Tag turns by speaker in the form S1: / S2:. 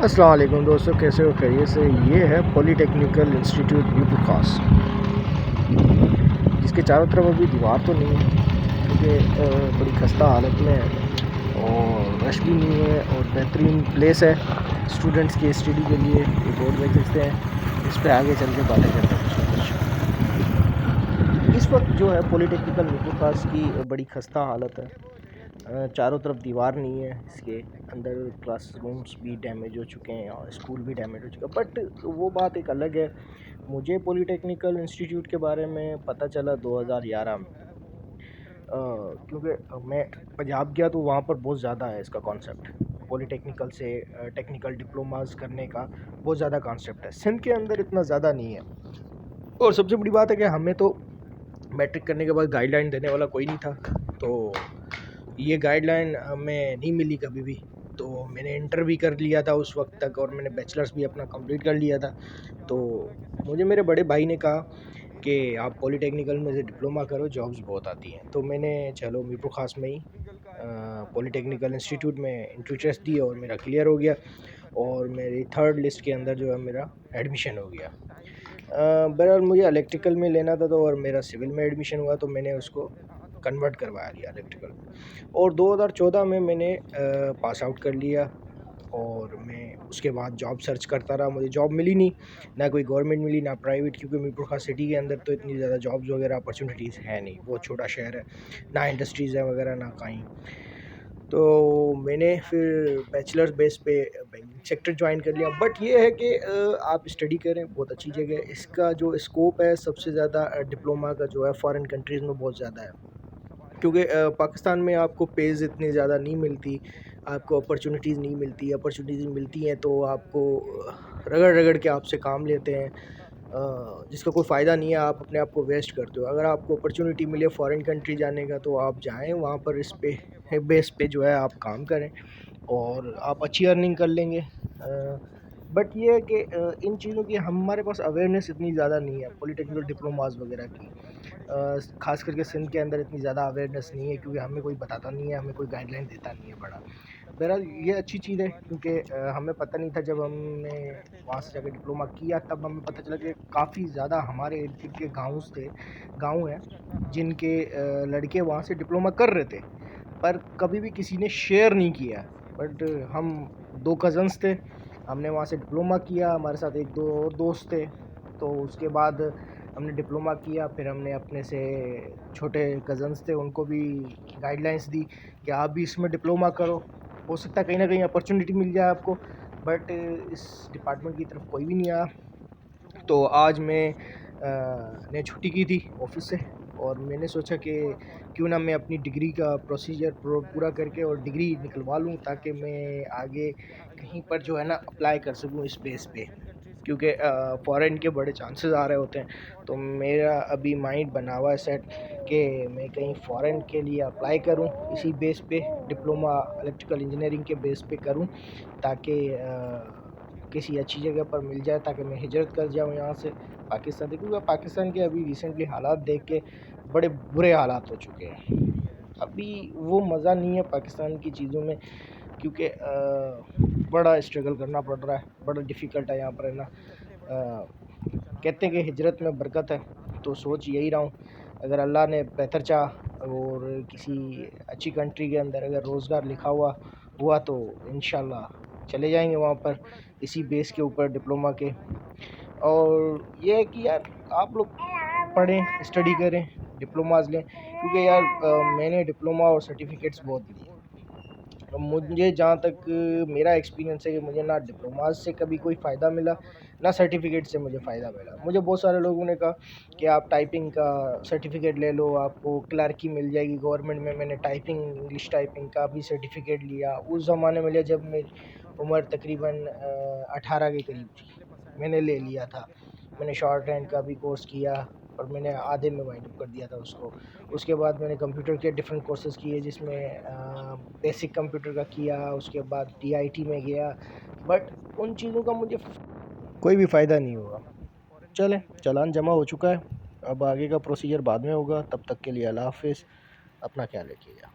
S1: अस्सलाम वालेकुम दोस्तों, कैसे हो? खैरियत से? ये है पॉलीटेक्निकल इंस्टीट्यूट मीरपुर खास, जिसके चारों तरफ अभी दीवार तो नहीं है क्योंकि बड़ी खस्ता हालत में है और रश भी नहीं है और बेहतरीन प्लेस है स्टूडेंट्स की स्टडी के लिए। ये बोर्ड देख सकते हैं, इस पर आगे चल के बातें करते हैं कुछ ना कुछ। इस वक्त जो है पॉलीटेक्निकल मीरपुर खास की बड़ी खस्ता हालत है। चारों तरफ दीवार नहीं है, इसके अंदर क्लासरूम्स भी डैमेज हो चुके हैं और स्कूल भी डैमेज हो चुका है। बट वो बात एक अलग है। मुझे पॉलीटेक्निकल इंस्टीट्यूट के बारे में पता चला 2011 में, क्योंकि मैं पंजाब गया तो वहाँ पर बहुत ज़्यादा है इसका कॉन्सेप्ट। पॉलीटेक्निकल से टेक्निकल डिप्लोमास करने का बहुत ज़्यादा कॉन्सेप्ट है। सिंध के अंदर इतना ज़्यादा नहीं है। और सबसे बड़ी बात है कि हमें तो मैट्रिक करने के बाद गाइडलाइन देने वाला कोई नहीं था, तो ये गाइडलाइन हमें नहीं मिली कभी भी। तो मैंने इंटर भी कर लिया था उस वक्त तक और मैंने बैचलर्स भी अपना कंप्लीट कर लिया था। तो मुझे मेरे बड़े भाई ने कहा कि आप पॉलीटेक्निकल में से डिप्लोमा करो, जॉब्स बहुत आती हैं। तो मैंने चलो मीरपुर खास में ही पॉलीटेक्निकल इंस्टीट्यूट में एंट्री टेस्ट दी और मेरा क्लियर हो गया और मेरी थर्ड लिस्ट के अंदर जो है मेरा एडमिशन हो गया। बहरहाल मुझे इलेक्ट्रिकल में लेना था तो और मेरा सिविल में एडमिशन हुआ, तो मैंने उसको कन्वर्ट करवा लिया इलेक्ट्रिकल में। और 2014 में मैंने पास आउट कर लिया और मैं उसके बाद जॉब सर्च करता रहा। मुझे जॉब मिली नहीं, ना कोई गवर्नमेंट मिली ना प्राइवेट, क्योंकि मीरपुर खास सिटी के अंदर तो इतनी ज़्यादा जॉब्स वगैरह अपॉर्चुनिटीज़ है नहीं, बहुत छोटा शहर है, ना इंडस्ट्रीज़ है वगैरह ना कहीं। तो मैंने फिर बैचलर्स बेस पे बैंकिंग सेक्टर ज्वाइन कर लिया। बट ये है कि आप स्टडी करें, बहुत अच्छी जगह है। इसका जो स्कोप है सबसे ज़्यादा डिप्लोमा का जो है फॉरेन कंट्रीज़ में बहुत ज़्यादा है, क्योंकि पाकिस्तान में आपको पेज़ इतनी ज़्यादा नहीं मिलती, आपको अपॉर्चुनिटीज़ नहीं मिलती। अपॉर्चुनिटीज़ मिलती हैं तो आपको रगड़ रगड़ के आपसे काम लेते हैं, जिसका कोई फ़ायदा नहीं है। आप अपने आप को वेस्ट करते हो। अगर आपको अपॉर्चुनिटी मिले फॉरेन कंट्री जाने का तो आप जाएं, वहाँ पर इस पे बेस पे जो है आप काम करें और आप अच्छी अर्निंग कर लेंगे। बट ये है कि इन चीज़ों की हमारे पास अवेयरनेस इतनी ज़्यादा नहीं है, पॉलीटेक्निकल डिप्लोमास वगैरह की। ख़ास करके सिंध के अंदर इतनी ज़्यादा अवेयरनेस नहीं है, क्योंकि हमें कोई बताता नहीं है, हमें कोई गाइडलाइन देता नहीं है बड़ा। बहरहाल ये अच्छी चीज़ है, क्योंकि हमें पता नहीं था जब हमने वहाँ से जाकर डिप्लोमा किया, तब हमें पता चला कि काफ़ी ज़्यादा हमारे इर्द गिर्द के गाँव हैं जिनके लड़के वहाँ से डिप्लोमा कर रहे थे, पर कभी भी किसी ने शेयर नहीं किया। बट हम दो कज़न्स थे, हमने वहाँ से डिप्लोमा किया, हमारे साथ एक दो और दोस्त थे। तो उसके बाद हमने डिप्लोमा किया, फिर हमने अपने से छोटे कज़न्स थे उनको भी गाइडलाइंस दी कि आप भी इसमें डिप्लोमा करो, हो सकता है कहीं ना कहीं अपॉर्चुनिटी मिल जाए आपको। बट इस डिपार्टमेंट की तरफ कोई भी नहीं आया। तो आज मैं ने छुट्टी की थी ऑफिस से और मैंने सोचा कि क्यों ना मैं अपनी डिग्री का प्रोसीजर पूरा करके और डिग्री निकलवा लूँ, ताकि मैं आगे कहीं पर जो है ना अप्लाई कर सकूँ इस बेस पे, क्योंकि फ़ॉरेन के बड़े चांसेस आ रहे होते हैं। तो मेरा अभी माइंड बना हुआ है सेट कि मैं कहीं फ़ॉरेन के लिए अप्लाई करूं, इसी बेस पे डिप्लोमा इलेक्ट्रिकल इंजीनियरिंग के बेस पे करूं, ताकि किसी अच्छी जगह पर मिल जाए, ताकि मैं हिजरत कर जाऊं यहाँ से पाकिस्तान से। क्योंकि पाकिस्तान के अभी रिसेंटली हालात देख के बड़े बुरे हालात हो चुके हैं। अभी वो मज़ा नहीं है पाकिस्तान की चीज़ों में, क्योंकि बड़ा स्ट्रगल करना पड़ रहा है, बड़ा डिफ़िकल्ट है यहाँ पर रहना। कहते हैं कि हिजरत में बरकत है, तो सोच यही रहा हूँ, अगर अल्लाह ने बेहतर चाह और किसी अच्छी कंट्री के अंदर अगर रोज़गार लिखा हुआ तो इंशाल्लाह चले जाएंगे वहाँ पर, इसी बेस के ऊपर डिप्लोमा के। और ये है कि यार आप लोग पढ़ें, स्टडी करें, डिप्लोमाज लें, क्योंकि यार मैंने डिप्लोमा और सर्टिफिकेट्स बहुत लिए। मुझे जहाँ तक मेरा एक्सपीरियंस है कि मुझे ना डिप्लोमा से कभी कोई फ़ायदा मिला, ना सर्टिफिकेट से मुझे फ़ायदा मिला। मुझे बहुत सारे लोगों ने कहा कि आप टाइपिंग का सर्टिफिकेट ले लो, आपको क्लर्की मिल जाएगी गवर्नमेंट में। मैंने टाइपिंग, इंग्लिश टाइपिंग का भी सर्टिफिकेट लिया उस ज़माने में लिया जब मेरी उम्र तकरीबन 18 के करीब थी, मैंने ले लिया था। मैंने शॉर्ट हैंड का भी कोर्स किया और मैंने आधे में वाइंड अप कर दिया था उसको। उसके बाद मैंने कंप्यूटर के डिफरेंट कोर्सेज़ किए, जिसमें बेसिक कंप्यूटर का किया, उसके बाद टीआईटी में गया। बट उन चीज़ों का मुझे कोई भी फ़ायदा नहीं हुआ। चलें, चालान जमा हो चुका है, अब आगे का प्रोसीजर बाद में होगा। तब तक के लिए अल्लाह हाफ़िज़, अपना ख्याल रखिएगा।